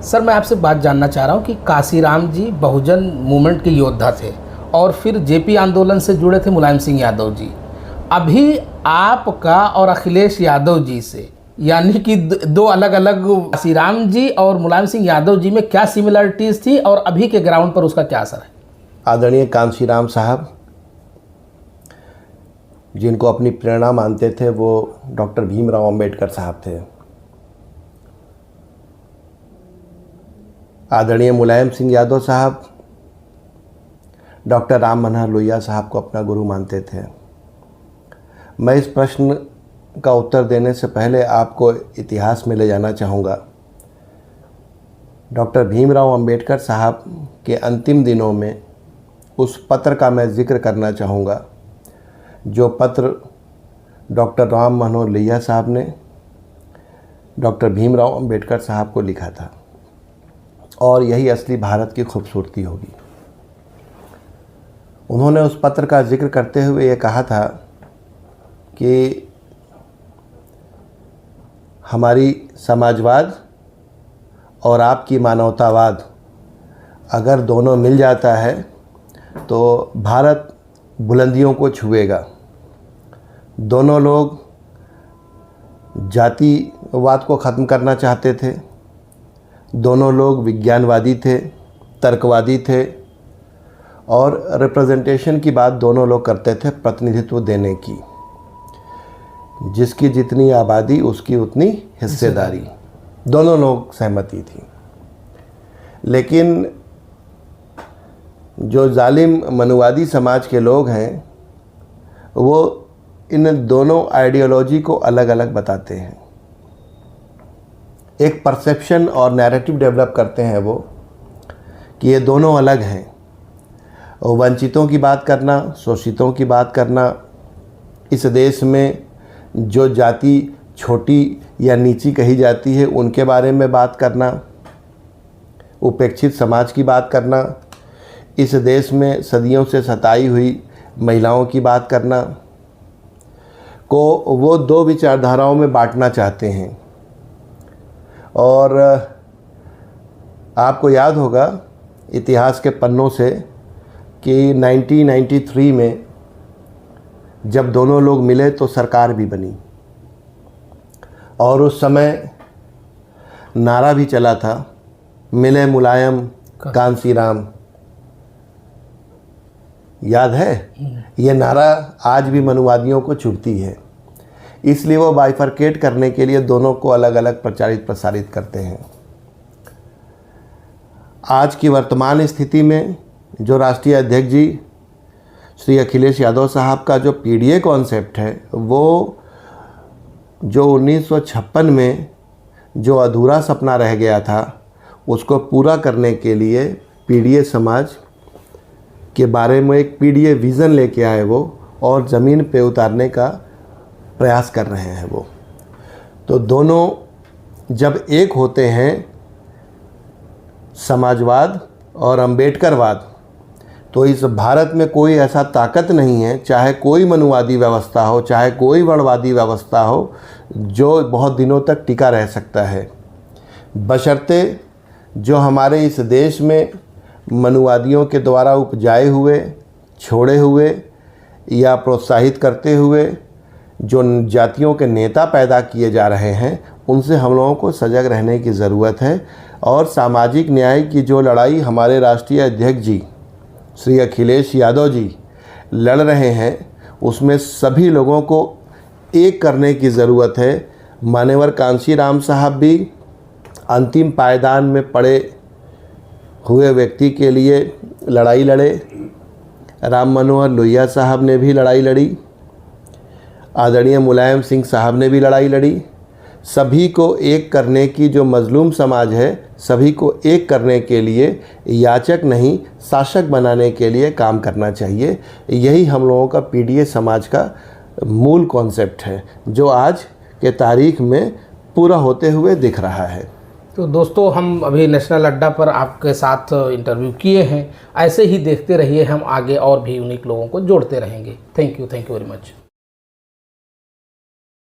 Sir मैं आपसे बात जानना चाह रहा हूँ कि काशीराम जी बहुजन मूवमेंट के योद्धा थे और फिर जेपी आंदोलन से जुड़े थे मुलायम सिंह यादव जी। अभी आपका और अखिलेश यादव जी से यानी कि दो अलग अलग, काशीराम जी और मुलायम सिंह यादव जी में क्या सिमिलरिटीज़ थी और अभी के ग्राउंड पर उसका क्या असर है? आदरणीय कांशीराम साहब, जिनको अपनी प्रेरणा मानते थे, वो डॉक्टर भीमराव अंबेडकर साहब थे। आदरणीय मुलायम सिंह यादव साहब डॉक्टर राम मनोहर लोहिया साहब को अपना गुरु मानते थे। मैं इस प्रश्न का उत्तर देने से पहले आपको इतिहास में ले जाना चाहूँगा। डॉक्टर भीमराव अंबेडकर साहब के अंतिम दिनों में उस पत्र का मैं जिक्र करना चाहूँगा, जो पत्र डॉक्टर राम मनोहर लोहिया साहब ने डॉक्टर भीमराव अंबेडकर साहब को लिखा था, और यही असली भारत की खूबसूरती होगी। उन्होंने उस पत्र का जिक्र करते हुए ये कहा था कि हमारी समाजवाद और आपकी मानवतावाद अगर दोनों मिल जाता है तो भारत बुलंदियों को छुएगा। दोनों लोग जातिवाद को ख़त्म करना चाहते थे, दोनों लोग विज्ञानवादी थे, तर्कवादी थे, और रिप्रेजेंटेशन की बात दोनों लोग करते थे, प्रतिनिधित्व देने की। जिसकी जितनी आबादी उसकी उतनी हिस्सेदारी, दोनों लोग सहमति थी। लेकिन जो जालिम मनुवादी समाज के लोग हैं वो इन दोनों आइडियोलॉजी को अलग अलग बताते हैं। एक परसेप्शन और नैरेटिव डेवलप करते हैं वो कि ये दोनों अलग हैं। वंचितों की बात करना, शोषितों की बात करना, इस देश में जो जाति छोटी या नीची कही जाती है उनके बारे में बात करना, उपेक्षित समाज की बात करना, इस देश में सदियों से सताई हुई महिलाओं की बात करना, को वो दो विचारधाराओं में बांटना चाहते हैं। और आपको याद होगा इतिहास के पन्नों से कि 1993 में जब दोनों लोग मिले तो सरकार भी बनी, और उस समय नारा भी चला था, मिले मुलायम कांशीराम। याद है? ये नारा आज भी मनुवादियों को चुभती है, इसलिए वो बाइफरकेट करने के लिए दोनों को अलग अलग प्रचारित प्रसारित करते हैं। आज की वर्तमान स्थिति में जो राष्ट्रीय अध्यक्ष जी श्री अखिलेश यादव साहब का जो पीडीए कॉन्सेप्ट है, वो जो 1956 में जो अधूरा सपना रह गया था उसको पूरा करने के लिए पीडीए समाज के बारे में एक पीडीए विज़न लेके आए वो, और ज़मीन पे उतारने का प्रयास कर रहे हैं वो। तो दोनों जब एक होते हैं, समाजवाद और अंबेडकरवाद, तो इस भारत में कोई ऐसा ताकत नहीं है, चाहे कोई मनुवादी व्यवस्था हो, चाहे कोई वर्णवादी व्यवस्था हो, जो बहुत दिनों तक टिका रह सकता है। बशर्ते जो हमारे इस देश में मनुवादियों के द्वारा उपजाए हुए, छोड़े हुए या प्रोत्साहित करते हुए जो जातियों के नेता पैदा किए जा रहे हैं, उनसे हम लोगों को सजग रहने की ज़रूरत है। और सामाजिक न्याय की जो लड़ाई हमारे राष्ट्रीय अध्यक्ष जी श्री अखिलेश यादव जी लड़ रहे हैं, उसमें सभी लोगों को एक करने की ज़रूरत है। मान्यवर कांशीराम साहब भी अंतिम पायदान में पड़े हुए व्यक्ति के लिए लड़ाई लड़े, राम मनोहर लोहिया साहब ने भी लड़ाई लड़ी, आदरणीय मुलायम सिंह साहब ने भी लड़ाई लड़ी। सभी को एक करने की, जो मजलूम समाज है, सभी को एक करने के लिए याचक नहीं शासक बनाने के लिए काम करना चाहिए। यही हम लोगों का पीडीए समाज का मूल कॉन्सेप्ट है, जो आज के तारीख में पूरा होते हुए दिख रहा है। तो दोस्तों, हम अभी नेशनल अड्डा पर आपके साथ इंटरव्यू किए हैं, ऐसे ही देखते रहिए, हम आगे और भी यूनिक लोगों को जोड़ते रहेंगे। Thank you very much.